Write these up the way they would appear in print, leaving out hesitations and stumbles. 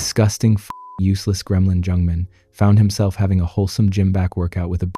disgusting, useless gremlin Jungmin found himself having a wholesome gym back workout with a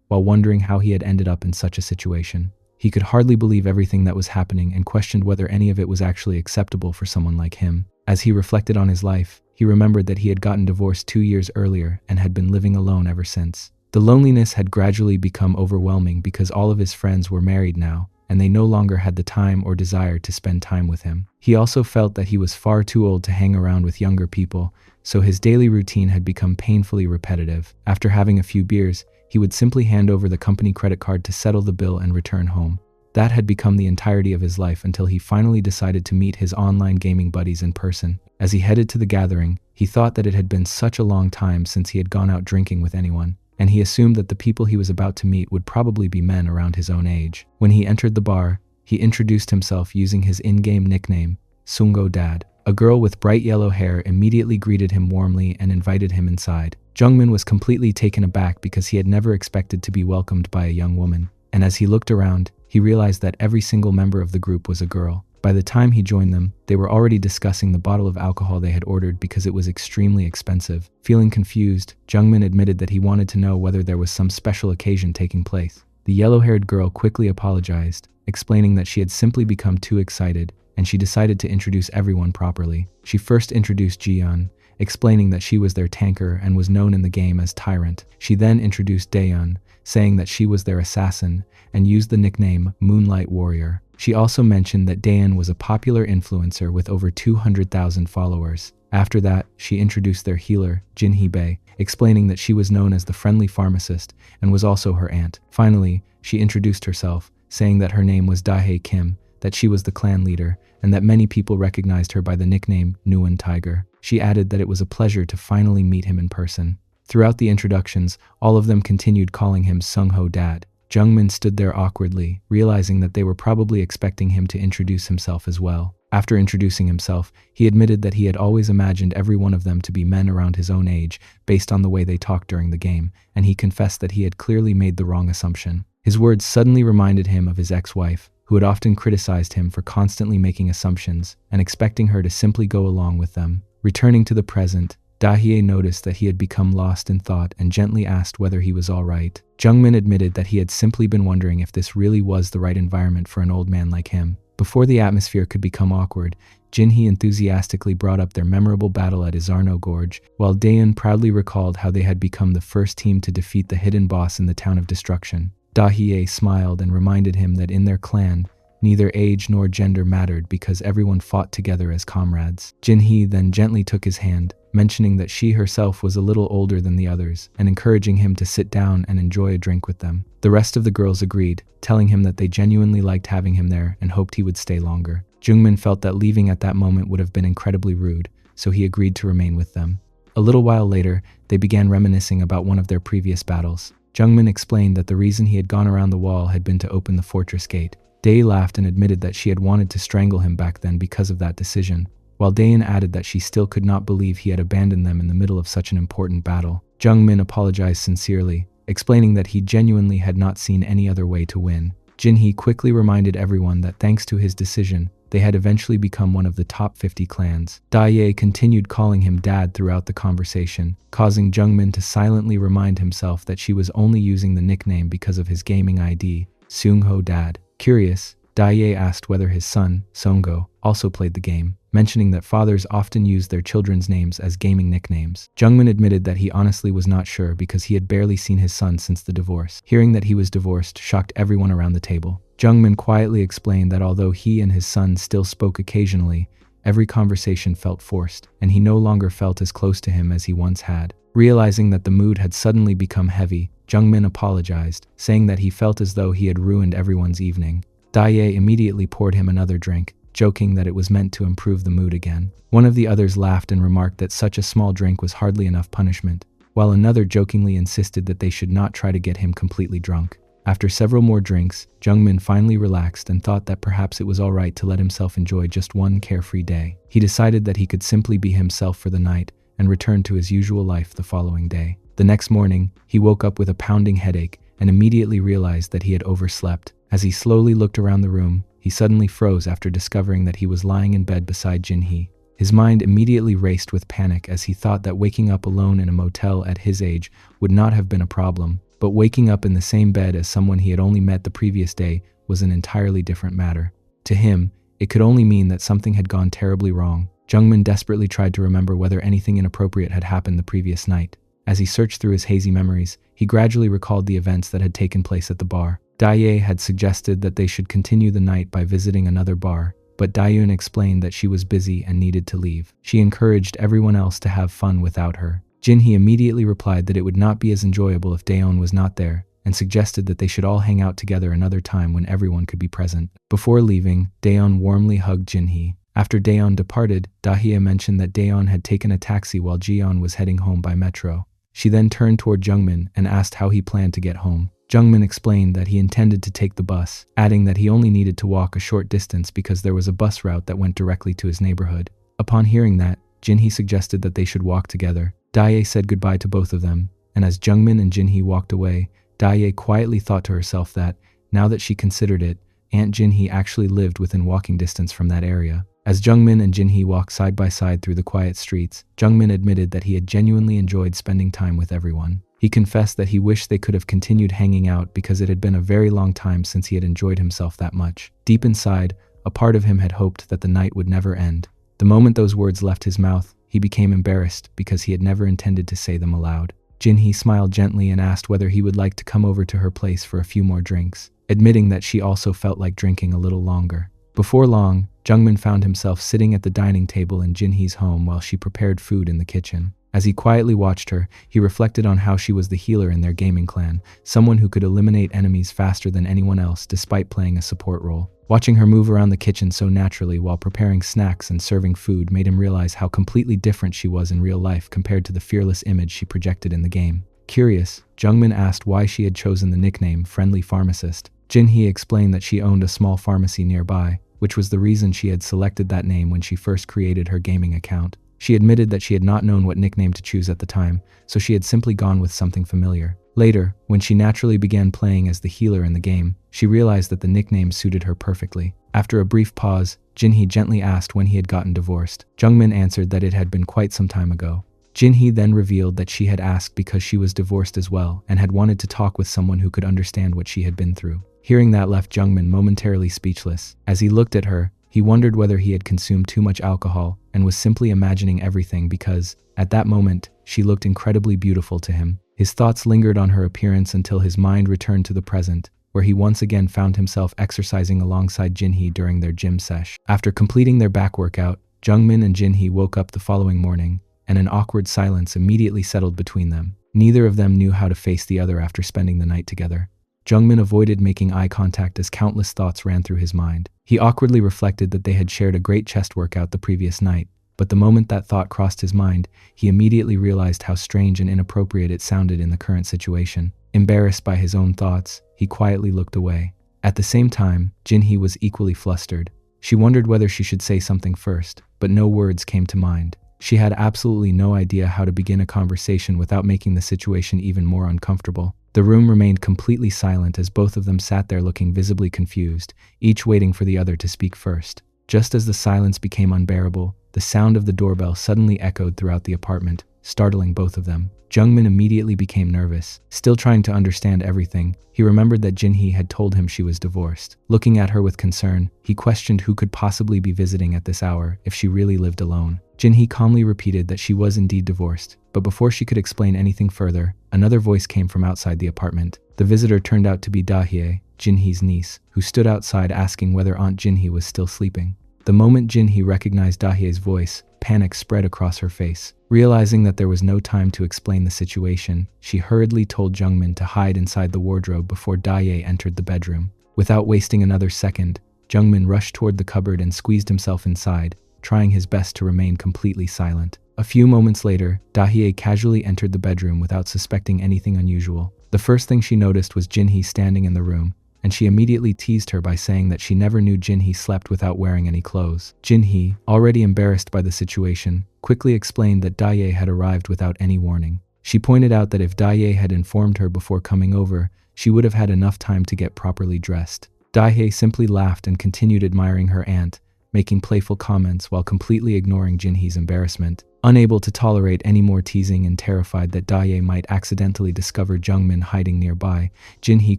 while wondering how he had ended up in such a situation. He could hardly believe everything that was happening and questioned whether any of it was actually acceptable for someone like him. As he reflected on his life, he remembered that he had gotten divorced 2 years earlier and had been living alone ever since. The loneliness had gradually become overwhelming because all of his friends were married now, and they no longer had the time or desire to spend time with him. He also felt that he was far too old to hang around with younger people, so his daily routine had become painfully repetitive. After having a few beers, he would simply hand over the company credit card to settle the bill and return home. That had become the entirety of his life until he finally decided to meet his online gaming buddies in person. As he headed to the gathering, he thought that it had been such a long time since he had gone out drinking with anyone, and he assumed that the people he was about to meet would probably be men around his own age. When he entered the bar, he introduced himself using his in-game nickname, Sungo Dad. A girl with bright yellow hair immediately greeted him warmly and invited him inside. Jungmin was completely taken aback because he had never expected to be welcomed by a young woman, and as he looked around, he realized that every single member of the group was a girl. By the time he joined them, they were already discussing the bottle of alcohol they had ordered because it was extremely expensive. Feeling confused, Jungmin admitted that he wanted to know whether there was some special occasion taking place. The yellow-haired girl quickly apologized, explaining that she had simply become too excited, and she decided to introduce everyone properly. She first introduced Jiyeon, explaining that she was their tanker and was known in the game as Tyrant. She then introduced Daeyeon, saying that she was their assassin, and used the nickname Moonlight Warrior. She also mentioned that Daeyeon was a popular influencer with over 200,000 followers. After that, she introduced their healer, Jinhee Bae, explaining that she was known as the friendly pharmacist and was also her aunt. Finally, she introduced herself, saying that her name was Dahae Kim, that she was the clan leader, and that many people recognized her by the nickname Nguyen Tiger. She added that it was a pleasure to finally meet him in person. Throughout the introductions, all of them continued calling him Sungho Dad. Jungmin stood there awkwardly, realizing that they were probably expecting him to introduce himself as well. After introducing himself, he admitted that he had always imagined every one of them to be men around his own age, based on the way they talked during the game, and he confessed that he had clearly made the wrong assumption. His words suddenly reminded him of his ex-wife, who had often criticized him for constantly making assumptions and expecting her to simply go along with them. Returning to the present, Dahae noticed that he had become lost in thought and gently asked whether he was all right. Jungmin admitted that he had simply been wondering if this really was the right environment for an old man like him. Before the atmosphere could become awkward, Jinhee enthusiastically brought up their memorable battle at Izarno Gorge, while Daeyeon proudly recalled how they had become the first team to defeat the hidden boss in the Town of Destruction. Dahae smiled and reminded him that in their clan, neither age nor gender mattered because everyone fought together as comrades. Jinhee then gently took his hand, mentioning that she herself was a little older than the others and encouraging him to sit down and enjoy a drink with them. The rest of the girls agreed, telling him that they genuinely liked having him there and hoped he would stay longer. Jungmin felt that leaving at that moment would have been incredibly rude, so he agreed to remain with them. A little while later, they began reminiscing about one of their previous battles. Jungmin explained that the reason he had gone around the wall had been to open the fortress gate. Dae laughed and admitted that she had wanted to strangle him back then because of that decision, while Daeyeon added that she still could not believe he had abandoned them in the middle of such an important battle. Jungmin apologized sincerely, explaining that he genuinely had not seen any other way to win. Jinhee quickly reminded everyone that thanks to his decision, they had eventually become one of the top 50 clans. Dahae continued calling him Dad throughout the conversation, causing Jungmin to silently remind himself that she was only using the nickname because of his gaming ID, Sungho Dad. Curious, Dahae asked whether his son, Songo, also played the game, mentioning that fathers often use their children's names as gaming nicknames. Jungmin admitted that he honestly was not sure because he had barely seen his son since the divorce. Hearing that he was divorced shocked everyone around the table. Jungmin quietly explained that although he and his son still spoke occasionally, every conversation felt forced, and he no longer felt as close to him as he once had. Realizing that the mood had suddenly become heavy, Jungmin apologized, saying that he felt as though he had ruined everyone's evening. Dahae immediately poured him another drink, joking that it was meant to improve the mood again. One of the others laughed and remarked that such a small drink was hardly enough punishment, while another jokingly insisted that they should not try to get him completely drunk. After several more drinks, Jungmin finally relaxed and thought that perhaps it was alright to let himself enjoy just one carefree day. He decided that he could simply be himself for the night and returned to his usual life the following day. The next morning, he woke up with a pounding headache and immediately realized that he had overslept. As he slowly looked around the room, he suddenly froze after discovering that he was lying in bed beside Jinhee. His mind immediately raced with panic as he thought that waking up alone in a motel at his age would not have been a problem, but waking up in the same bed as someone he had only met the previous day was an entirely different matter. To him, it could only mean that something had gone terribly wrong. Jungmin desperately tried to remember whether anything inappropriate had happened the previous night. As he searched through his hazy memories, he gradually recalled the events that had taken place at the bar. Daye had suggested that they should continue the night by visiting another bar, but Dayun explained that she was busy and needed to leave. She encouraged everyone else to have fun without her. Jinhee immediately replied that it would not be as enjoyable if Daeon was not there, and suggested that they should all hang out together another time when everyone could be present. Before leaving, Daeon warmly hugged Jinhee. After Daeon departed, Dahlia mentioned that Daeon had taken a taxi while Jiyeon was heading home by metro. She then turned toward Jungmin and asked how he planned to get home. Jungmin explained that he intended to take the bus, adding that he only needed to walk a short distance because there was a bus route that went directly to his neighborhood. Upon hearing that, Jinhee suggested that they should walk together. Daye said goodbye to both of them, and as Jungmin and Jinhee walked away, Daye quietly thought to herself that, now that she considered it, Aunt Jinhee actually lived within walking distance from that area. As Jungmin and Jinhee walked side by side through the quiet streets, Jungmin admitted that he had genuinely enjoyed spending time with everyone. He confessed that he wished they could have continued hanging out because it had been a very long time since he had enjoyed himself that much. Deep inside, a part of him had hoped that the night would never end. The moment those words left his mouth, he became embarrassed because he had never intended to say them aloud. Jinhee smiled gently and asked whether he would like to come over to her place for a few more drinks, admitting that she also felt like drinking a little longer. Before long, Jungmin found himself sitting at the dining table in Jinhee's home while she prepared food in the kitchen. As he quietly watched her, he reflected on how she was the healer in their gaming clan, someone who could eliminate enemies faster than anyone else despite playing a support role. Watching her move around the kitchen so naturally while preparing snacks and serving food made him realize how completely different she was in real life compared to the fearless image she projected in the game. Curious, Jungmin asked why she had chosen the nickname Friendly Pharmacist. Jinhee explained that she owned a small pharmacy nearby, which was the reason she had selected that name when she first created her gaming account. She admitted that she had not known what nickname to choose at the time, so she had simply gone with something familiar. Later, when she naturally began playing as the healer in the game, she realized that the nickname suited her perfectly. After a brief pause, Jinhee gently asked when he had gotten divorced. Jungmin answered that it had been quite some time ago. Jinhee then revealed that she had asked because she was divorced as well and had wanted to talk with someone who could understand what she had been through. Hearing that left Jungmin momentarily speechless. As he looked at her, he wondered whether he had consumed too much alcohol and was simply imagining everything because, at that moment, she looked incredibly beautiful to him. His thoughts lingered on her appearance until his mind returned to the present, where he once again found himself exercising alongside Jinhee during their gym sesh. After completing their back workout, Jungmin and Jinhee woke up the following morning, and an awkward silence immediately settled between them. Neither of them knew how to face the other after spending the night together. Jungmin avoided making eye contact as countless thoughts ran through his mind. He awkwardly reflected that they had shared a great chest workout the previous night, but the moment that thought crossed his mind, he immediately realized how strange and inappropriate it sounded in the current situation. Embarrassed by his own thoughts, he quietly looked away. At the same time, Jinhee was equally flustered. She wondered whether she should say something first, but no words came to mind. She had absolutely no idea how to begin a conversation without making the situation even more uncomfortable. The room remained completely silent as both of them sat there looking visibly confused, each waiting for the other to speak first. Just as the silence became unbearable, the sound of the doorbell suddenly echoed throughout the apartment, startling both of them. Jungmin immediately became nervous. Still trying to understand everything, he remembered that Jinhee had told him she was divorced. Looking at her with concern, he questioned who could possibly be visiting at this hour if she really lived alone. Jinhee calmly repeated that she was indeed divorced, but before she could explain anything further, another voice came from outside the apartment. The visitor turned out to be Dahye, Jinhee's niece, who stood outside asking whether Aunt Jinhee was still sleeping. The moment Jinhee recognized Dahye's voice, panic spread across her face. Realizing that there was no time to explain the situation, she hurriedly told Jungmin to hide inside the wardrobe before Dahye entered the bedroom. Without wasting another second, Jungmin rushed toward the cupboard and squeezed himself inside, trying his best to remain completely silent. A few moments later, Dahye casually entered the bedroom without suspecting anything unusual. The first thing she noticed was Jinhee standing in the room, and she immediately teased her by saying that she never knew Jinhee slept without wearing any clothes. Jinhee, already embarrassed by the situation, quickly explained that Dahye had arrived without any warning. She pointed out that if Dahye had informed her before coming over, she would have had enough time to get properly dressed. Dahye simply laughed and continued admiring her aunt, making playful comments while completely ignoring Jinhee's embarrassment. Unable to tolerate any more teasing and terrified that Daye might accidentally discover Jungmin hiding nearby, Jinhee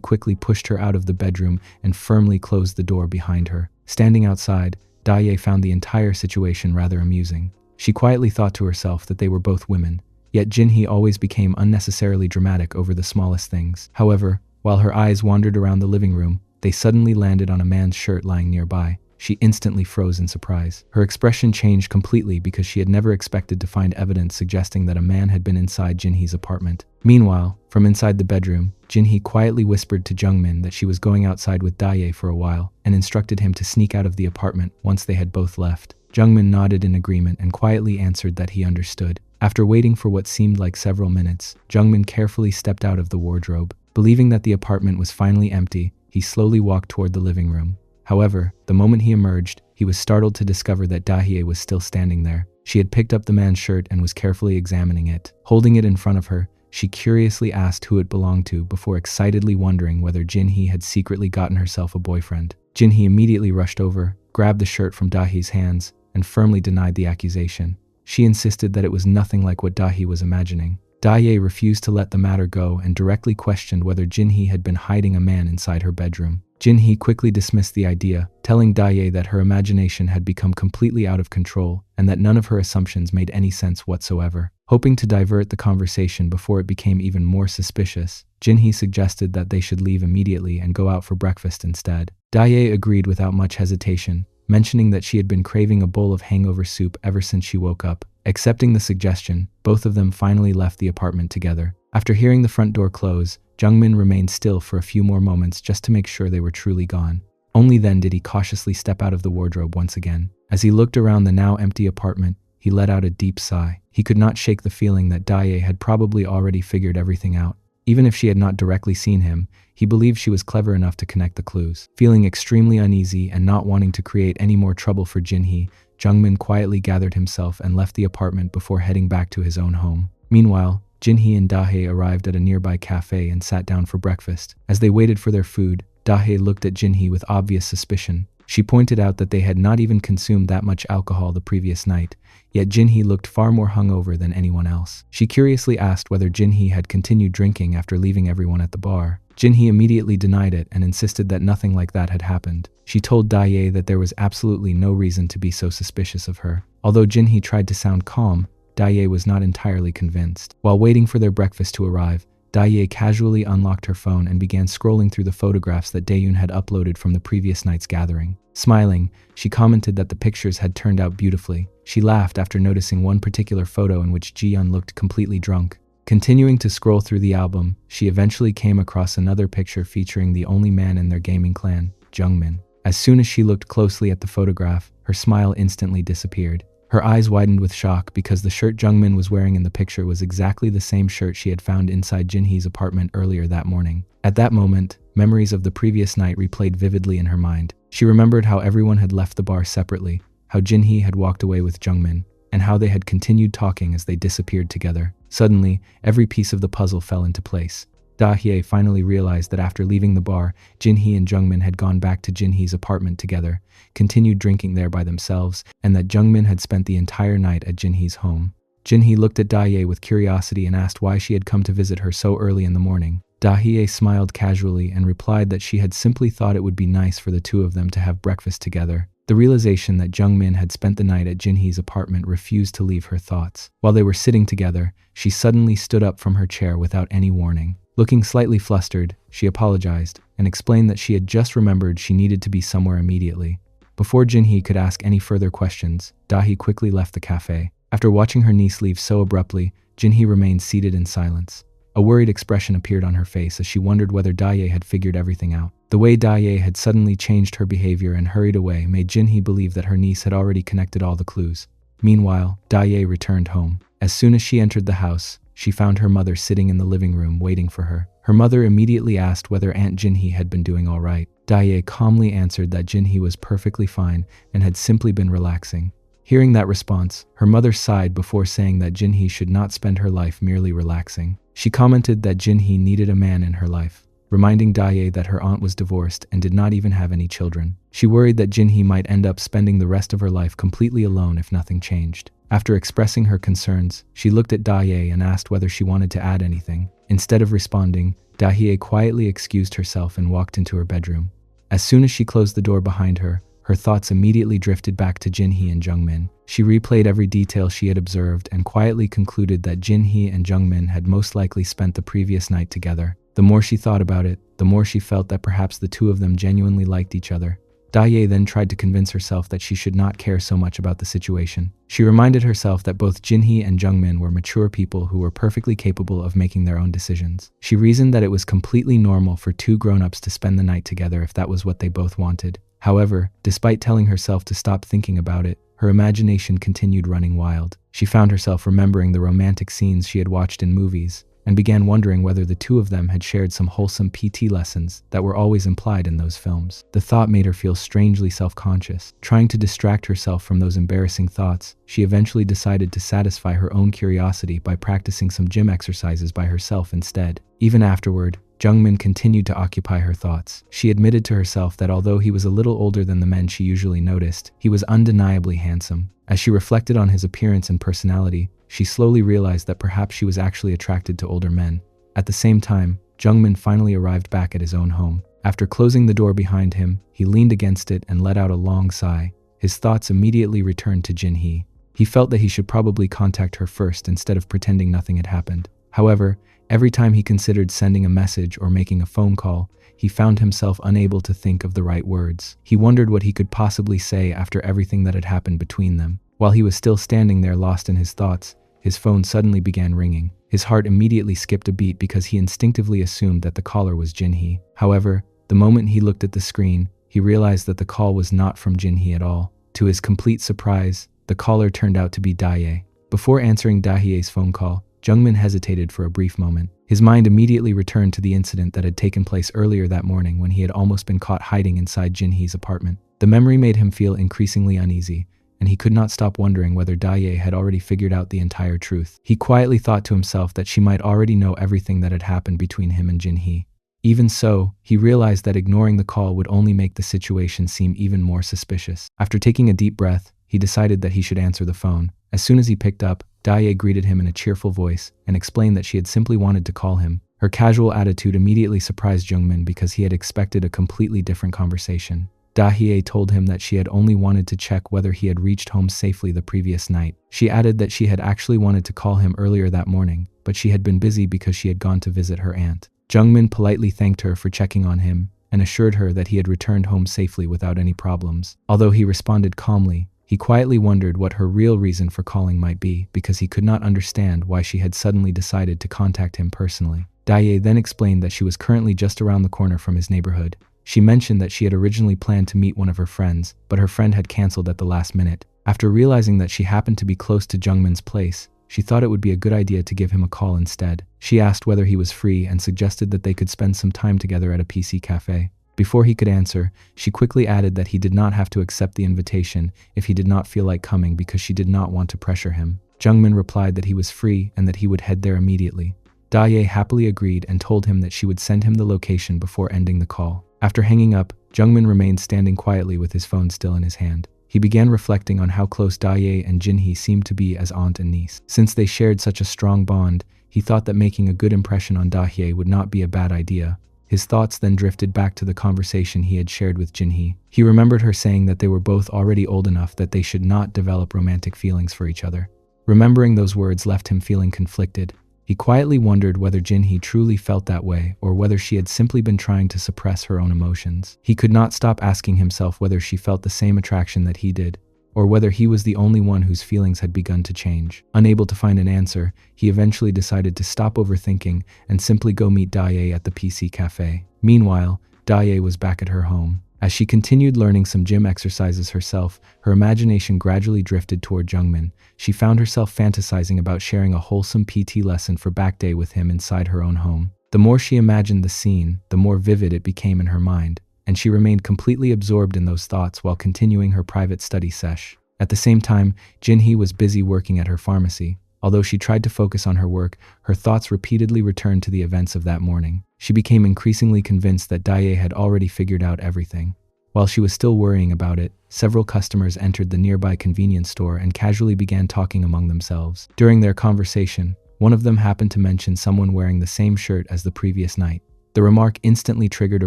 quickly pushed her out of the bedroom and firmly closed the door behind her. Standing outside, Daye found the entire situation rather amusing. She quietly thought to herself that they were both women, yet Jinhee always became unnecessarily dramatic over the smallest things. However, while her eyes wandered around the living room, they suddenly landed on a man's shirt lying nearby. She instantly froze in surprise. Her expression changed completely because she had never expected to find evidence suggesting that a man had been inside Jinhee's apartment. Meanwhile, from inside the bedroom, Jinhee quietly whispered to Jungmin that she was going outside with Daye for a while and instructed him to sneak out of the apartment once they had both left. Jungmin nodded in agreement and quietly answered that he understood. After waiting for what seemed like several minutes, Jungmin carefully stepped out of the wardrobe. Believing that the apartment was finally empty, he slowly walked toward the living room. However, the moment he emerged, he was startled to discover that Daye was still standing there. She had picked up the man's shirt and was carefully examining it. Holding it in front of her, she curiously asked who it belonged to before excitedly wondering whether Jinhee had secretly gotten herself a boyfriend. Jinhee immediately rushed over, grabbed the shirt from Dahe's hands, and firmly denied the accusation. She insisted that it was nothing like what Dahe was imagining. Daye refused to let the matter go and directly questioned whether Jinhee had been hiding a man inside her bedroom. Jinhee quickly dismissed the idea, telling Daye that her imagination had become completely out of control and that none of her assumptions made any sense whatsoever. Hoping to divert the conversation before it became even more suspicious, Jinhee suggested that they should leave immediately and go out for breakfast instead. Daye agreed without much hesitation, mentioning that she had been craving a bowl of hangover soup ever since she woke up. Accepting the suggestion, both of them finally left the apartment together. After hearing the front door close, Jungmin remained still for a few more moments just to make sure they were truly gone. Only then did he cautiously step out of the wardrobe once again. As he looked around the now empty apartment, he let out a deep sigh. He could not shake the feeling that Daye had probably already figured everything out. Even if she had not directly seen him, he believed she was clever enough to connect the clues. Feeling extremely uneasy and not wanting to create any more trouble for Jinhee, Jungmin quietly gathered himself and left the apartment before heading back to his own home. Meanwhile, Jinhee and Dahe arrived at a nearby cafe and sat down for breakfast. As they waited for their food, Dahe looked at Jinhee with obvious suspicion. She pointed out that they had not even consumed that much alcohol the previous night, yet Jinhee looked far more hungover than anyone else. She curiously asked whether Jinhee had continued drinking after leaving everyone at the bar. Jinhee immediately denied it and insisted that nothing like that had happened. She told Daye that there was absolutely no reason to be so suspicious of her. Although Jinhee tried to sound calm, Daye was not entirely convinced. While waiting for their breakfast to arrive, Daye casually unlocked her phone and began scrolling through the photographs that Daeun had uploaded from the previous night's gathering. Smiling, she commented that the pictures had turned out beautifully. She laughed after noticing one particular photo in which Ji-yeon looked completely drunk. Continuing to scroll through the album, she eventually came across another picture featuring the only man in their gaming clan, Jungmin. As soon as she looked closely at the photograph, her smile instantly disappeared. Her eyes widened with shock because the shirt Jungmin was wearing in the picture was exactly the same shirt she had found inside Jinhee's apartment earlier that morning. At that moment, memories of the previous night replayed vividly in her mind. She remembered how everyone had left the bar separately, how Jinhee had walked away with Jungmin, and how they had continued talking as they disappeared together. Suddenly, every piece of the puzzle fell into place. Dahe finally realized that after leaving the bar, Jinhee and Jungmin had gone back to Jinhee's apartment together, continued drinking there by themselves, and that Jungmin had spent the entire night at Jinhee's home. Jinhee looked at Daye with curiosity and asked why she had come to visit her so early in the morning. Dahe smiled casually and replied that she had simply thought it would be nice for the two of them to have breakfast together. The realization that Jungmin had spent the night at Jinhee's apartment refused to leave her thoughts. While they were sitting together, she suddenly stood up from her chair without any warning. Looking slightly flustered, she apologized and explained that she had just remembered she needed to be somewhere immediately. Before Jinhee could ask any further questions, Dahe quickly left the cafe. After watching her niece leave so abruptly, Jinhee remained seated in silence. A worried expression appeared on her face as she wondered whether Daye had figured everything out. The way Daye had suddenly changed her behavior and hurried away made Jinhee believe that her niece had already connected all the clues. Meanwhile, Daye returned home. As soon as she entered the house, she found her mother sitting in the living room waiting for her. Her mother immediately asked whether Aunt Jinhee had been doing all right. Daye calmly answered that Jinhee was perfectly fine and had simply been relaxing. Hearing that response, her mother sighed before saying that Jinhee should not spend her life merely relaxing. She commented that Jinhee needed a man in her life. reminding Daye that her aunt was divorced and did not even have any children. She worried that Jinhee might end up spending the rest of her life completely alone if nothing changed. After expressing her concerns, she looked at Daye and asked whether she wanted to add anything. Instead of responding, Daye quietly excused herself and walked into her bedroom. As soon as she closed the door behind her, her thoughts immediately drifted back to Jinhee and Jungmin. She replayed every detail she had observed and quietly concluded that Jinhee and Jungmin had most likely spent the previous night together. The more she thought about it, the more she felt that perhaps the two of them genuinely liked each other. Daye then tried to convince herself that she should not care so much about the situation. She reminded herself that both Jinhee and Jungmin were mature people who were perfectly capable of making their own decisions. She reasoned that it was completely normal for two grown-ups to spend the night together if that was what they both wanted. However, despite telling herself to stop thinking about it, her imagination continued running wild. She found herself remembering the romantic scenes she had watched in movies, and began wondering whether the two of them had shared some wholesome PT lessons that were always implied in those films. The thought made her feel strangely self-conscious. Trying to distract herself from those embarrassing thoughts, she eventually decided to satisfy her own curiosity by practicing some gym exercises by herself instead. Even afterward, Jungmin continued to occupy her thoughts. She admitted to herself that although he was a little older than the men she usually noticed, he was undeniably handsome. As she reflected on his appearance and personality, she slowly realized that perhaps she was actually attracted to older men. At the same time, Jungmin finally arrived back at his own home. After closing the door behind him, he leaned against it and let out a long sigh. His thoughts immediately returned to Jinhee. He felt that he should probably contact her first instead of pretending nothing had happened. However, every time he considered sending a message or making a phone call, he found himself unable to think of the right words. He wondered what he could possibly say after everything that had happened between them. While he was still standing there lost in his thoughts, his phone suddenly began ringing. His heart immediately skipped a beat because he instinctively assumed that the caller was Jinhee. However, the moment he looked at the screen, he realized that the call was not from Jinhee at all. To his complete surprise, the caller turned out to be Daye. Before answering Daye's phone call, Jungmin hesitated for a brief moment. His mind immediately returned to the incident that had taken place earlier that morning when he had almost been caught hiding inside Jinhee's apartment. The memory made him feel increasingly uneasy, and he could not stop wondering whether Daye had already figured out the entire truth. He quietly thought to himself that she might already know everything that had happened between him and Jinhee. Even so, he realized that ignoring the call would only make the situation seem even more suspicious. After taking a deep breath, he decided that he should answer the phone. As soon as he picked up, Daye greeted him in a cheerful voice and explained that she had simply wanted to call him. Her casual attitude immediately surprised Jungmin because he had expected a completely different conversation. Daye told him that she had only wanted to check whether he had reached home safely the previous night. She added that she had actually wanted to call him earlier that morning, but she had been busy because she had gone to visit her aunt. Jungmin politely thanked her for checking on him and assured her that he had returned home safely without any problems. Although he responded calmly, he quietly wondered what her real reason for calling might be because he could not understand why she had suddenly decided to contact him personally. Daye then explained that she was currently just around the corner from his neighborhood. She mentioned that she had originally planned to meet one of her friends, but her friend had canceled at the last minute. After realizing that she happened to be close to Jungmin's place, she thought it would be a good idea to give him a call instead. She asked whether he was free and suggested that they could spend some time together at a PC cafe. Before he could answer, she quickly added that he did not have to accept the invitation if he did not feel like coming because she did not want to pressure him. Jungmin replied that he was free and that he would head there immediately. Daye happily agreed and told him that she would send him the location before ending the call. After hanging up, Jungmin remained standing quietly with his phone still in his hand. He began reflecting on how close Daye and Jinhee seemed to be as aunt and niece. Since they shared such a strong bond, he thought that making a good impression on Daye would not be a bad idea. His thoughts then drifted back to the conversation he had shared with Jinhee. He remembered her saying that they were both already old enough that they should not develop romantic feelings for each other. Remembering those words left him feeling conflicted. He quietly wondered whether Jinhee truly felt that way or whether she had simply been trying to suppress her own emotions. He could not stop asking himself whether she felt the same attraction that he did, or whether he was the only one whose feelings had begun to change. Unable to find an answer, he eventually decided to stop overthinking and simply go meet Daye at the PC cafe. Meanwhile, Daye was back at her home. As she continued learning some gym exercises herself, her imagination gradually drifted toward Jungmin. She found herself fantasizing about sharing a wholesome PT lesson for back day with him inside her own home. The more she imagined the scene, the more vivid it became in her mind, and she remained completely absorbed in those thoughts while continuing her private study sesh. At the same time, Jinhee was busy working at her pharmacy. Although she tried to focus on her work, her thoughts repeatedly returned to the events of that morning. She became increasingly convinced that Daye had already figured out everything. While she was still worrying about it, several customers entered the nearby convenience store and casually began talking among themselves. During their conversation, one of them happened to mention someone wearing the same shirt as the previous night. The remark instantly triggered a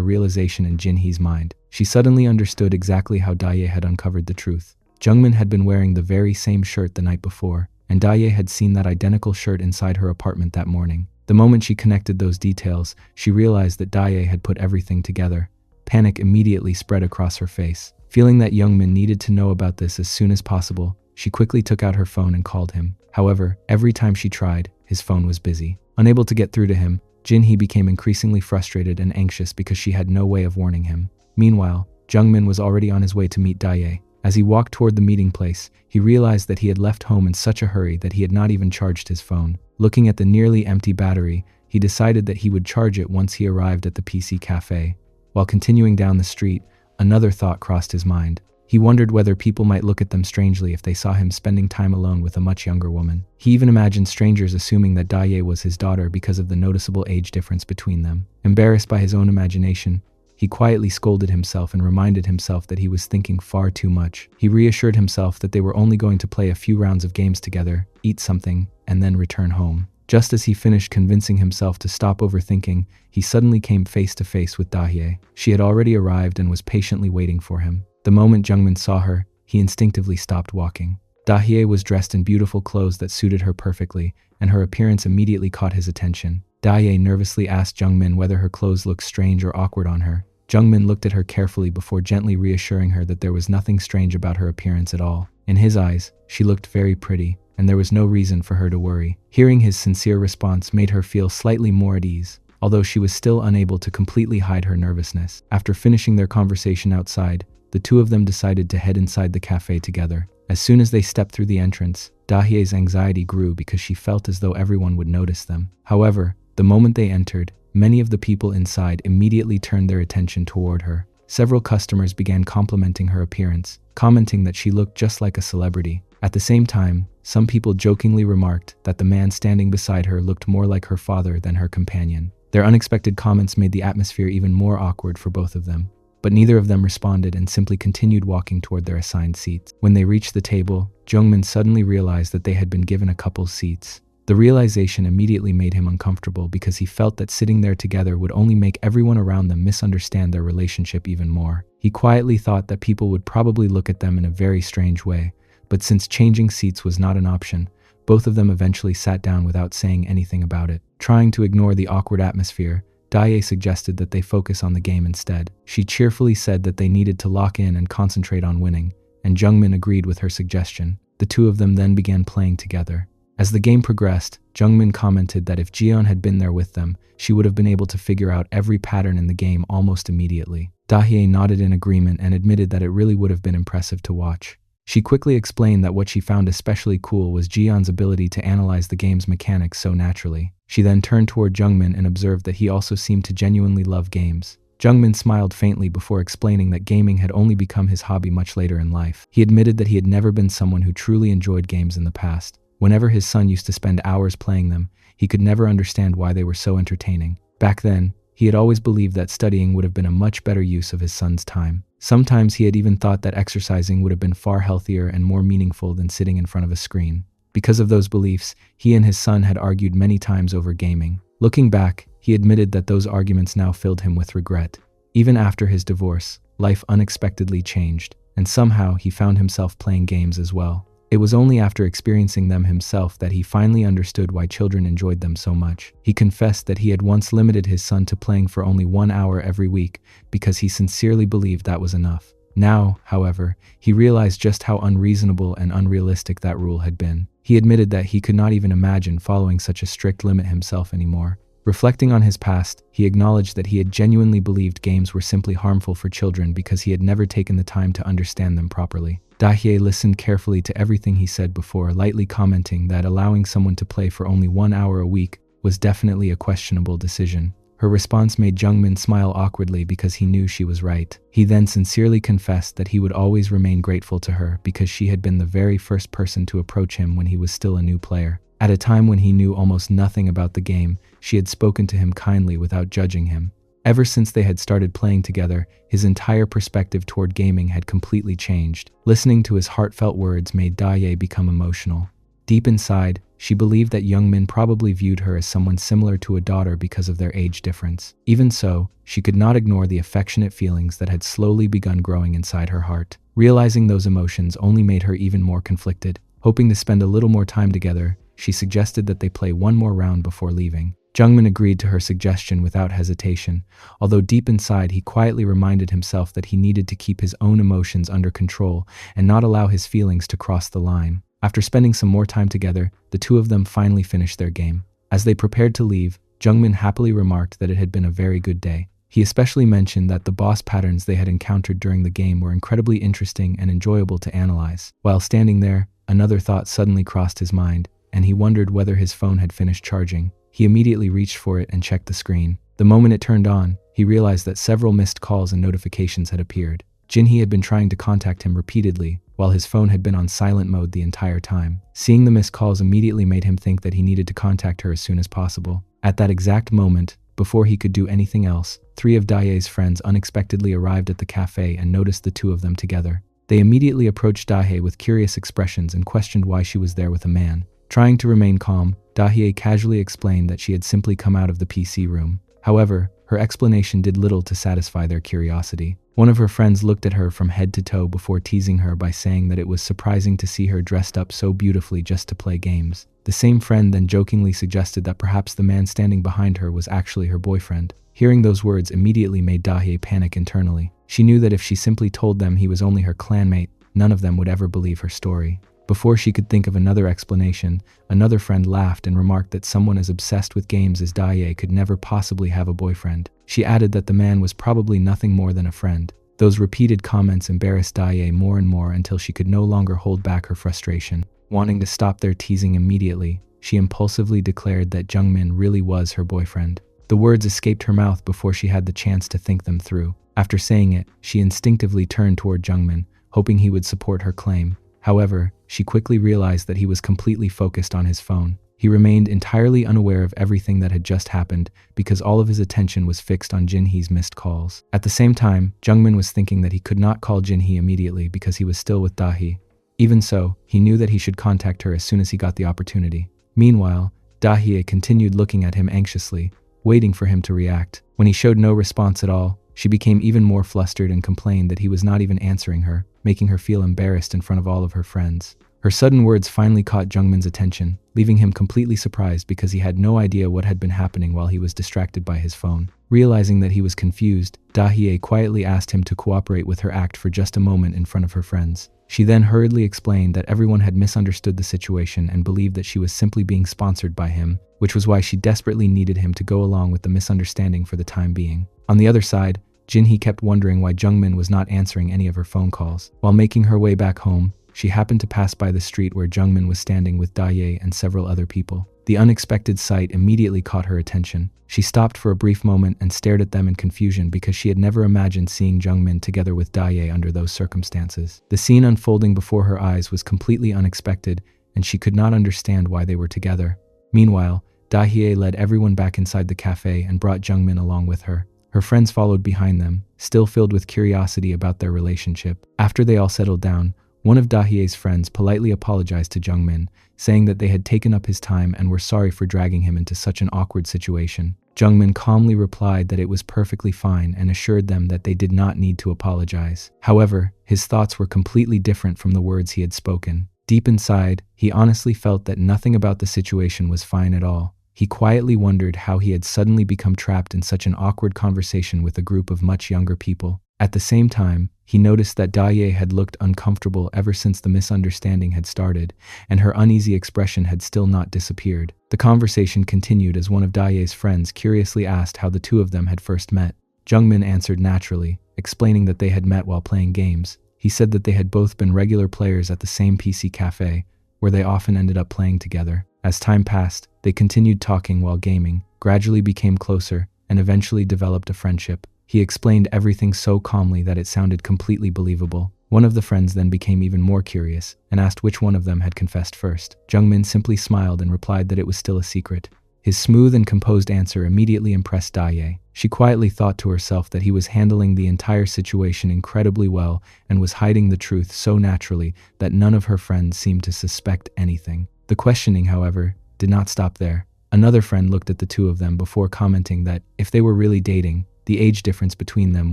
realization in Jinhee's mind. She suddenly understood exactly how Daye had uncovered the truth. Jungmin had been wearing the very same shirt the night before, and Daye had seen that identical shirt inside her apartment that morning. The moment she connected those details, she realized that Daye had put everything together. Panic immediately spread across her face. Feeling that Jungmin needed to know about this as soon as possible, she quickly took out her phone and called him. However, every time she tried, his phone was busy. Unable to get through to him, Jinhee became increasingly frustrated and anxious because she had no way of warning him. Meanwhile, Jungmin was already on his way to meet Daye. As he walked toward the meeting place, he realized that he had left home in such a hurry that he had not even charged his phone. Looking at the nearly empty battery, he decided that he would charge it once he arrived at the PC cafe. While continuing down the street, another thought crossed his mind. He wondered whether people might look at them strangely if they saw him spending time alone with a much younger woman. He even imagined strangers assuming that Daye was his daughter because of the noticeable age difference between them. Embarrassed by his own imagination, he quietly scolded himself and reminded himself that he was thinking far too much. He reassured himself that they were only going to play a few rounds of games together, eat something, and then return home. Just as he finished convincing himself to stop overthinking, he suddenly came face to face with Daye. She had already arrived and was patiently waiting for him. The moment Jungmin saw her, he instinctively stopped walking. Daye was dressed in beautiful clothes that suited her perfectly, and her appearance immediately caught his attention. Daye nervously asked Jungmin whether her clothes looked strange or awkward on her. Jungmin looked at her carefully before gently reassuring her that there was nothing strange about her appearance at all. In his eyes, she looked very pretty, and there was no reason for her to worry. Hearing his sincere response made her feel slightly more at ease, although she was still unable to completely hide her nervousness. After finishing their conversation outside, the two of them decided to head inside the cafe together. As soon as they stepped through the entrance, Daye's anxiety grew because she felt as though everyone would notice them. However, the moment they entered, many of the people inside immediately turned their attention toward her. Several customers began complimenting her appearance, commenting that she looked just like a celebrity. At the same time, some people jokingly remarked that the man standing beside her looked more like her father than her companion. Their unexpected comments made the atmosphere even more awkward for both of them, but neither of them responded and simply continued walking toward their assigned seats. When they reached the table, Jungmin suddenly realized that they had been given a couple seats. The realization immediately made him uncomfortable because he felt that sitting there together would only make everyone around them misunderstand their relationship even more. He quietly thought that people would probably look at them in a very strange way, but since changing seats was not an option, both of them eventually sat down without saying anything about it. Trying to ignore the awkward atmosphere, Daye suggested that they focus on the game instead. She cheerfully said that they needed to lock in and concentrate on winning, and Jungmin agreed with her suggestion. The two of them then began playing together. As the game progressed, Jungmin commented that if Jiyeon had been there with them, she would have been able to figure out every pattern in the game almost immediately. Daye nodded in agreement and admitted that it really would have been impressive to watch. She quickly explained that what she found especially cool was Jiyeon's ability to analyze the game's mechanics so naturally. She then turned toward Jungmin and observed that he also seemed to genuinely love games. Jungmin smiled faintly before explaining that gaming had only become his hobby much later in life. He admitted that he had never been someone who truly enjoyed games in the past. Whenever his son used to spend hours playing them, he could never understand why they were so entertaining. Back then, he had always believed that studying would have been a much better use of his son's time. Sometimes he had even thought that exercising would have been far healthier and more meaningful than sitting in front of a screen. Because of those beliefs, he and his son had argued many times over gaming. Looking back, he admitted that those arguments now filled him with regret. Even after his divorce, life unexpectedly changed, and somehow he found himself playing games as well. It was only after experiencing them himself that he finally understood why children enjoyed them so much. He confessed that he had once limited his son to playing for only 1 hour every week because he sincerely believed that was enough. Now, however, he realized just how unreasonable and unrealistic that rule had been. He admitted that he could not even imagine following such a strict limit himself anymore. Reflecting on his past, he acknowledged that he had genuinely believed games were simply harmful for children because he had never taken the time to understand them properly. Daye listened carefully to everything he said before lightly commenting that allowing someone to play for only 1 hour a week was definitely a questionable decision. Her response made Jungmin smile awkwardly because he knew she was right. He then sincerely confessed that he would always remain grateful to her because she had been the very first person to approach him when he was still a new player. At a time when he knew almost nothing about the game, she had spoken to him kindly without judging him. Ever since they had started playing together, his entire perspective toward gaming had completely changed. Listening to his heartfelt words made Daye become emotional. Deep inside, she believed that Youngmin probably viewed her as someone similar to a daughter because of their age difference. Even so, she could not ignore the affectionate feelings that had slowly begun growing inside her heart. Realizing those emotions only made her even more conflicted. Hoping to spend a little more time together, she suggested that they play one more round before leaving. Jungmin agreed to her suggestion without hesitation, although deep inside he quietly reminded himself that he needed to keep his own emotions under control and not allow his feelings to cross the line. After spending some more time together, the two of them finally finished their game. As they prepared to leave, Jungmin happily remarked that it had been a very good day. He especially mentioned that the boss patterns they had encountered during the game were incredibly interesting and enjoyable to analyze. While standing there, another thought suddenly crossed his mind, and he wondered whether his phone had finished charging. He immediately reached for it and checked the screen. The moment it turned on, he realized that several missed calls and notifications had appeared. Jinhee had been trying to contact him repeatedly, while his phone had been on silent mode the entire time. Seeing the missed calls immediately made him think that he needed to contact her as soon as possible. At that exact moment, before he could do anything else, 3 of Daye's friends unexpectedly arrived at the cafe and noticed the two of them together. They immediately approached Daye with curious expressions and questioned why she was there with a man. Trying to remain calm, Daye casually explained that she had simply come out of the PC room. However, her explanation did little to satisfy their curiosity. One of her friends looked at her from head to toe before teasing her by saying that it was surprising to see her dressed up so beautifully just to play games. The same friend then jokingly suggested that perhaps the man standing behind her was actually her boyfriend. Hearing those words immediately made Daye panic internally. She knew that if she simply told them he was only her clanmate, none of them would ever believe her story. Before she could think of another explanation, another friend laughed and remarked that someone as obsessed with games as Daye could never possibly have a boyfriend. She added that the man was probably nothing more than a friend. Those repeated comments embarrassed Daye more and more until she could no longer hold back her frustration. Wanting to stop their teasing immediately, she impulsively declared that Jungmin really was her boyfriend. The words escaped her mouth before she had the chance to think them through. After saying it, she instinctively turned toward Jungmin, hoping he would support her claim. However, she quickly realized that he was completely focused on his phone. He remained entirely unaware of everything that had just happened because all of his attention was fixed on Jinhee's missed calls. At the same time, Jungmin was thinking that he could not call Jinhee immediately because he was still with Dahe. Even so, he knew that he should contact her as soon as he got the opportunity. Meanwhile, Dahe continued looking at him anxiously, waiting for him to react. When he showed no response at all, she became even more flustered and complained that he was not even answering her, making her feel embarrassed in front of all of her friends. Her sudden words finally caught Jungmin's attention, leaving him completely surprised because he had no idea what had been happening while he was distracted by his phone. Realizing that he was confused, Dahe quietly asked him to cooperate with her act for just a moment in front of her friends. She then hurriedly explained that everyone had misunderstood the situation and believed that she was simply being sponsored by him, which was why she desperately needed him to go along with the misunderstanding for the time being. On the other side, Jinhee kept wondering why Jungmin was not answering any of her phone calls. While making her way back home, she happened to pass by the street where Jungmin was standing with Daye and several other people. The unexpected sight immediately caught her attention. She stopped for a brief moment and stared at them in confusion because she had never imagined seeing Jungmin together with Daye under those circumstances. The scene unfolding before her eyes was completely unexpected, and she could not understand why they were together. Meanwhile, Dahe led everyone back inside the cafe and brought Jungmin along with her. Her friends followed behind them, still filled with curiosity about their relationship. After they all settled down, one of Dahe's friends politely apologized to Jungmin, saying that they had taken up his time and were sorry for dragging him into such an awkward situation. Jungmin calmly replied that it was perfectly fine and assured them that they did not need to apologize. However, his thoughts were completely different from the words he had spoken. Deep inside, he honestly felt that nothing about the situation was fine at all. He quietly wondered how he had suddenly become trapped in such an awkward conversation with a group of much younger people. At the same time, he noticed that Daye had looked uncomfortable ever since the misunderstanding had started, and her uneasy expression had still not disappeared. The conversation continued as one of Daye's friends curiously asked how the two of them had first met. Jungmin answered naturally, explaining that they had met while playing games. He said that they had both been regular players at the same PC cafe, where they often ended up playing together. As time passed, they continued talking while gaming, gradually became closer, and eventually developed a friendship. He explained everything so calmly that it sounded completely believable. One of the friends then became even more curious and asked which one of them had confessed first. Jungmin simply smiled and replied that it was still a secret. His smooth and composed answer immediately impressed Daye. She quietly thought to herself that he was handling the entire situation incredibly well and was hiding the truth so naturally that none of her friends seemed to suspect anything. The questioning, however, did not stop there. Another friend looked at the two of them before commenting that if they were really dating, the age difference between them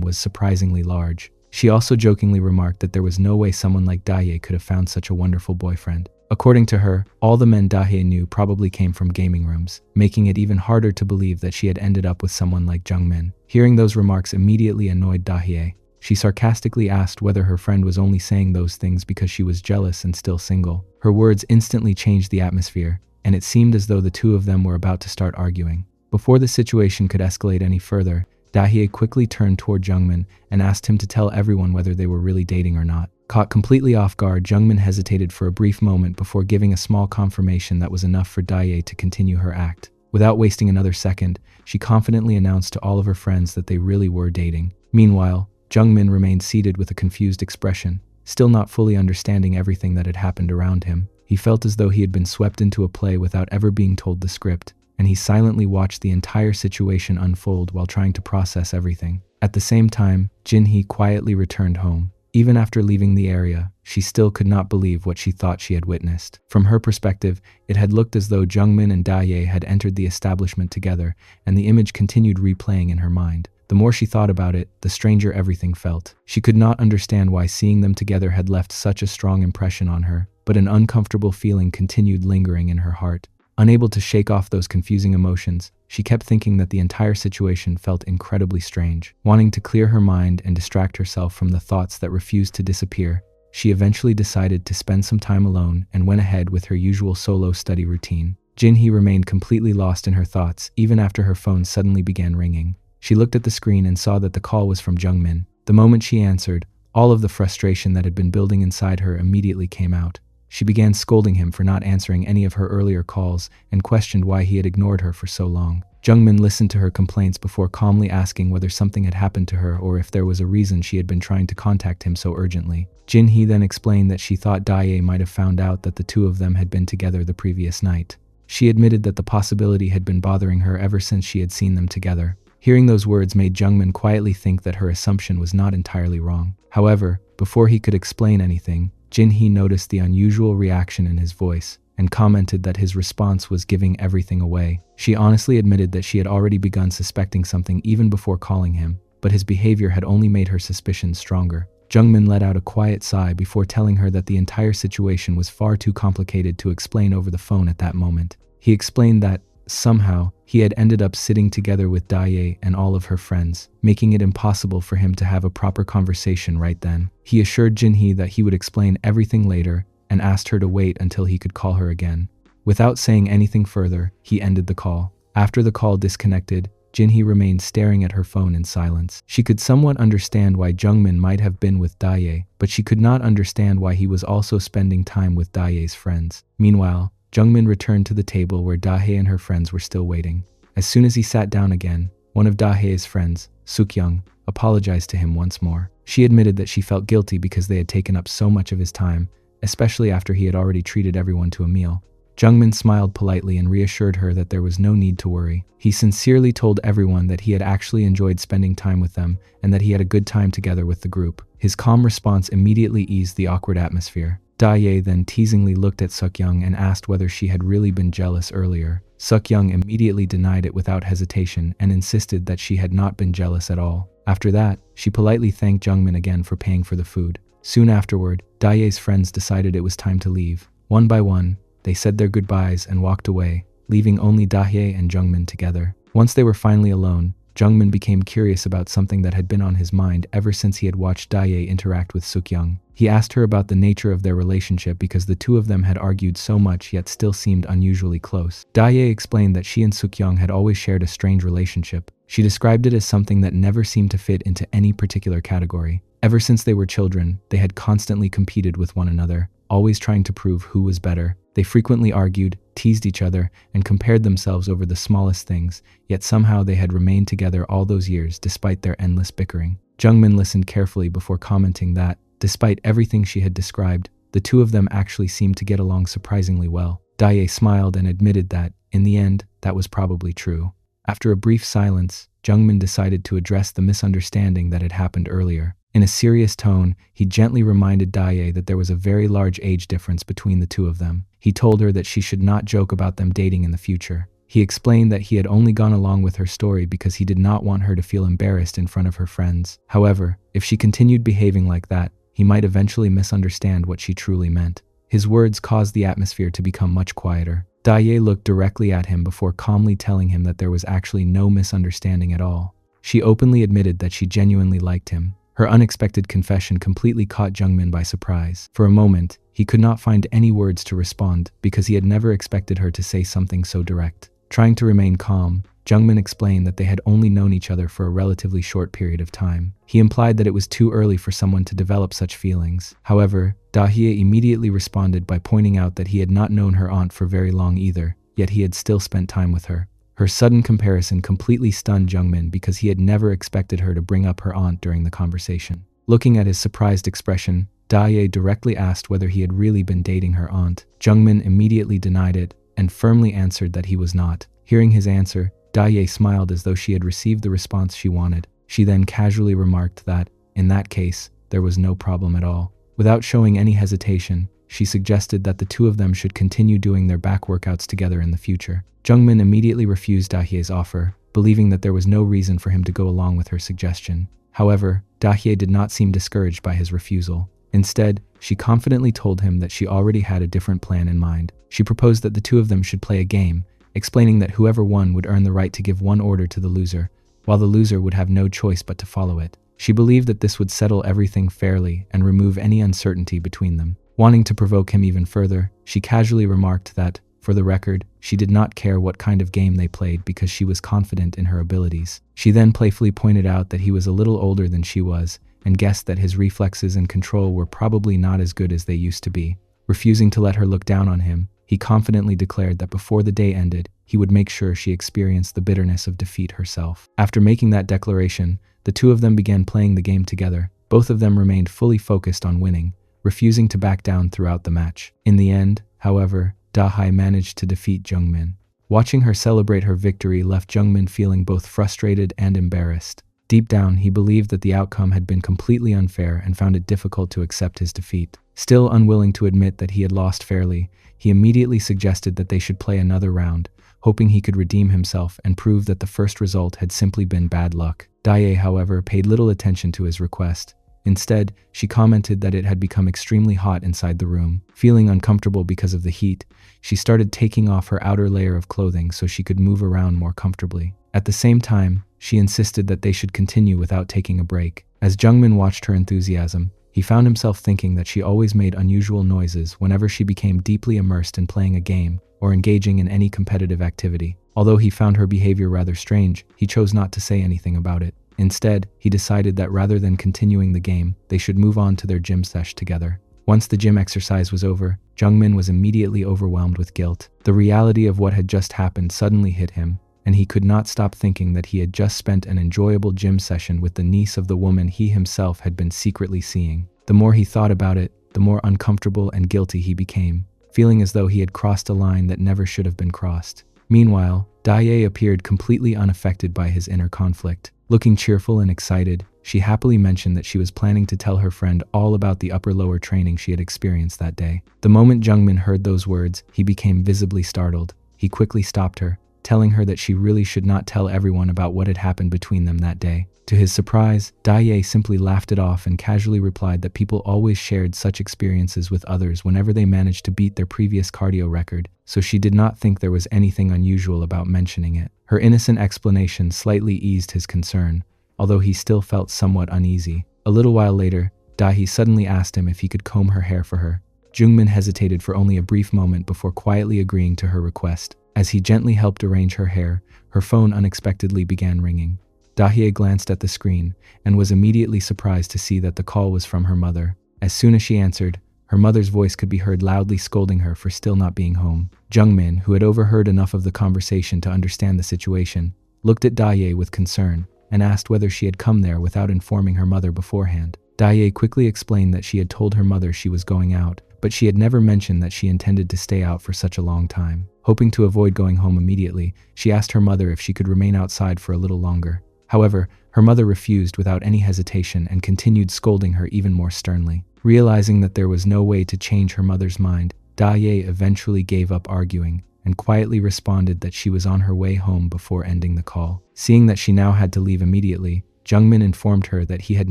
was surprisingly large. She also jokingly remarked that there was no way someone like Daye could have found such a wonderful boyfriend. According to her, all the men Daye knew probably came from gaming rooms, making it even harder to believe that she had ended up with someone like Jungmin. Hearing those remarks immediately annoyed Daye. She sarcastically asked whether her friend was only saying those things because she was jealous and still single. Her words instantly changed the atmosphere, and it seemed as though the two of them were about to start arguing. Before the situation could escalate any further, Daye quickly turned toward Jungmin and asked him to tell everyone whether they were really dating or not. Caught completely off guard, Jungmin hesitated for a brief moment before giving a small confirmation that was enough for Daye to continue her act. Without wasting another second, she confidently announced to all of her friends that they really were dating. Meanwhile, Jungmin remained seated with a confused expression, still not fully understanding everything that had happened around him. He felt as though he had been swept into a play without ever being told the script, and he silently watched the entire situation unfold while trying to process everything. At the same time, Jinhee quietly returned home. Even after leaving the area, she still could not believe what she thought she had witnessed. From her perspective, it had looked as though Jungmin and Daye had entered the establishment together, and the image continued replaying in her mind. The more she thought about it, the stranger everything felt. She could not understand why seeing them together had left such a strong impression on her, but an uncomfortable feeling continued lingering in her heart. Unable to shake off those confusing emotions, she kept thinking that the entire situation felt incredibly strange. Wanting to clear her mind and distract herself from the thoughts that refused to disappear, she eventually decided to spend some time alone and went ahead with her usual solo study routine. Jinhee remained completely lost in her thoughts even after her phone suddenly began ringing. She looked at the screen and saw that the call was from Jungmin. The moment she answered, all of the frustration that had been building inside her immediately came out. She began scolding him for not answering any of her earlier calls and questioned why he had ignored her for so long. Jungmin listened to her complaints before calmly asking whether something had happened to her or if there was a reason she had been trying to contact him so urgently. Jinhee then explained that she thought Daye might have found out that the two of them had been together the previous night. She admitted that the possibility had been bothering her ever since she had seen them together. Hearing those words made Jungmin quietly think that her assumption was not entirely wrong. However, before he could explain anything, Jinhee noticed the unusual reaction in his voice and commented that his response was giving everything away. She honestly admitted that she had already begun suspecting something even before calling him, but his behavior had only made her suspicions stronger. Jungmin let out a quiet sigh before telling her that the entire situation was far too complicated to explain over the phone at that moment. He explained that, somehow, he had ended up sitting together with Daye and all of her friends, making it impossible for him to have a proper conversation right then. He assured Jinhee that he would explain everything later and asked her to wait until he could call her again. Without saying anything further, he ended the call. After the call disconnected, Jinhee remained staring at her phone in silence. She could somewhat understand why Jungmin might have been with Daye, but she could not understand why he was also spending time with Daye's friends. Meanwhile, Jungmin returned to the table where Daye and her friends were still waiting. As soon as he sat down again, one of Dahe's friends, Sukyoung, apologized to him once more. She admitted that she felt guilty because they had taken up so much of his time, especially after he had already treated everyone to a meal. Jungmin smiled politely and reassured her that there was no need to worry. He sincerely told everyone that he had actually enjoyed spending time with them and that he had a good time together with the group. His calm response immediately eased the awkward atmosphere. Daye then teasingly looked at Sukyoung and asked whether she had really been jealous earlier. Sukyoung immediately denied it without hesitation and insisted that she had not been jealous at all. After that, she politely thanked Jungmin again for paying for the food. Soon afterward, Daye's friends decided it was time to leave. One by one, they said their goodbyes and walked away, leaving only Daye and Jungmin together. Once they were finally alone, Jungmin became curious about something that had been on his mind ever since he had watched Daye interact with Sukyoung. He asked her about the nature of their relationship because the two of them had argued so much yet still seemed unusually close. Daye explained that she and Sukyoung had always shared a strange relationship. She described it as something that never seemed to fit into any particular category. Ever since they were children, they had constantly competed with one another, always trying to prove who was better. They frequently argued, teased each other, and compared themselves over the smallest things, yet somehow they had remained together all those years despite their endless bickering. Jungmin listened carefully before commenting that, Despite everything she had described, the two of them actually seemed to get along surprisingly well. Dae smiled and admitted that, in the end, that was probably true. After a brief silence, Jungmin decided to address the misunderstanding that had happened earlier. In a serious tone, he gently reminded Dae that there was a very large age difference between the two of them. He told her that she should not joke about them dating in the future. He explained that he had only gone along with her story because he did not want her to feel embarrassed in front of her friends. However, if she continued behaving like that, he might eventually misunderstand what she truly meant. His words caused the atmosphere to become much quieter. Dae looked directly at him before calmly telling him that there was actually no misunderstanding at all. She openly admitted that she genuinely liked him. Her unexpected confession completely caught Jungmin by surprise. For a moment, he could not find any words to respond because he had never expected her to say something so direct. Trying to remain calm, Jungmin explained that they had only known each other for a relatively short period of time. He implied that it was too early for someone to develop such feelings. However, Dahye immediately responded by pointing out that he had not known her aunt for very long either, yet he had still spent time with her. Her sudden comparison completely stunned Jungmin because he had never expected her to bring up her aunt during the conversation. Looking at his surprised expression, Dahye directly asked whether he had really been dating her aunt. Jungmin immediately denied it and firmly answered that he was not. Hearing his answer, Dahye smiled as though she had received the response she wanted. She then casually remarked that, in that case, there was no problem at all. Without showing any hesitation, she suggested that the two of them should continue doing their back workouts together in the future. Jungmin immediately refused Dahye's offer, believing that there was no reason for him to go along with her suggestion. However, Dahye did not seem discouraged by his refusal. Instead, she confidently told him that she already had a different plan in mind. She proposed that the two of them should play a game, explaining that whoever won would earn the right to give one order to the loser, while the loser would have no choice but to follow it. She believed that this would settle everything fairly and remove any uncertainty between them. Wanting to provoke him even further, she casually remarked that, for the record, she did not care what kind of game they played because she was confident in her abilities. She then playfully pointed out that he was a little older than she was and guessed that his reflexes and control were probably not as good as they used to be. Refusing to let her look down on him, he confidently declared that before the day ended, he would make sure she experienced the bitterness of defeat herself. After making that declaration, the two of them began playing the game together. Both of them remained fully focused on winning, refusing to back down throughout the match. In the end, however, Dahye managed to defeat Jungmin. Watching her celebrate her victory left Jungmin feeling both frustrated and embarrassed. Deep down, he believed that the outcome had been completely unfair and found it difficult to accept his defeat. Still unwilling to admit that he had lost fairly, he immediately suggested that they should play another round, hoping he could redeem himself and prove that the first result had simply been bad luck. Dahye, however, paid little attention to his request. Instead, she commented that it had become extremely hot inside the room. Feeling uncomfortable because of the heat, she started taking off her outer layer of clothing so she could move around more comfortably. At the same time, she insisted that they should continue without taking a break. As Jungmin watched her enthusiasm, he found himself thinking that she always made unusual noises whenever she became deeply immersed in playing a game or engaging in any competitive activity. Although he found her behavior rather strange, he chose not to say anything about it. Instead, he decided that rather than continuing the game, they should move on to their gym sesh together. Once the gym exercise was over, Jungmin was immediately overwhelmed with guilt. The reality of what had just happened suddenly hit him, and he could not stop thinking that he had just spent an enjoyable gym session with the niece of the woman he himself had been secretly seeing. The more he thought about it, the more uncomfortable and guilty he became, feeling as though he had crossed a line that never should have been crossed. Meanwhile, Dahye appeared completely unaffected by his inner conflict. Looking cheerful and excited, she happily mentioned that she was planning to tell her friend all about the upper-lower training she had experienced that day. The moment Jungmin heard those words, he became visibly startled. He quickly stopped her, telling her that she really should not tell everyone about what had happened between them that day. To his surprise, Dahye simply laughed it off and casually replied that people always shared such experiences with others whenever they managed to beat their previous cardio record, so she did not think there was anything unusual about mentioning it. Her innocent explanation slightly eased his concern, although he still felt somewhat uneasy. A little while later, Dahye suddenly asked him if he could comb her hair for her. Jungmin hesitated for only a brief moment before quietly agreeing to her request. As he gently helped arrange her hair, her phone unexpectedly began ringing. Dahye glanced at the screen and was immediately surprised to see that the call was from her mother. As soon as she answered, her mother's voice could be heard loudly scolding her for still not being home. Jungmin, who had overheard enough of the conversation to understand the situation, looked at Dahye with concern and asked whether she had come there without informing her mother beforehand. Daye quickly explained that she had told her mother she was going out, but she had never mentioned that she intended to stay out for such a long time. Hoping to avoid going home immediately, she asked her mother if she could remain outside for a little longer. However, her mother refused without any hesitation and continued scolding her even more sternly. Realizing that there was no way to change her mother's mind, Daye eventually gave up arguing and quietly responded that she was on her way home before ending the call. Seeing that she now had to leave immediately, Jungmin informed her that he had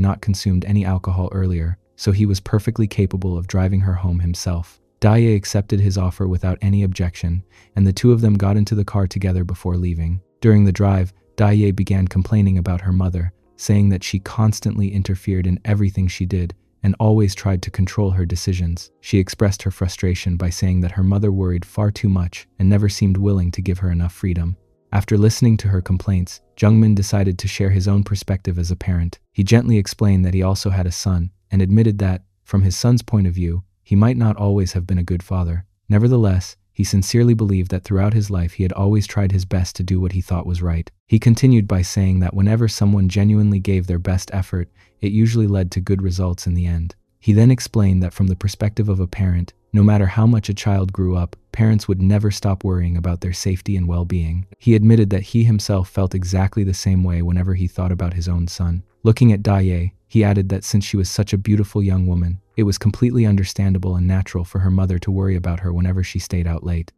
not consumed any alcohol earlier, so he was perfectly capable of driving her home himself. Daye accepted his offer without any objection, and the two of them got into the car together before leaving. During the drive, Daye began complaining about her mother, saying that she constantly interfered in everything she did and always tried to control her decisions. She expressed her frustration by saying that her mother worried far too much and never seemed willing to give her enough freedom. After listening to her complaints, Jungmin decided to share his own perspective as a parent. He gently explained that he also had a son and admitted that, from his son's point of view, he might not always have been a good father. Nevertheless, he sincerely believed that throughout his life he had always tried his best to do what he thought was right. He continued by saying that whenever someone genuinely gave their best effort, it usually led to good results in the end. He then explained that from the perspective of a parent, no matter how much a child grew up, parents would never stop worrying about their safety and well-being. He admitted that he himself felt exactly the same way whenever he thought about his own son. Looking at Daye, he added that since she was such a beautiful young woman, it was completely understandable and natural for her mother to worry about her whenever she stayed out late.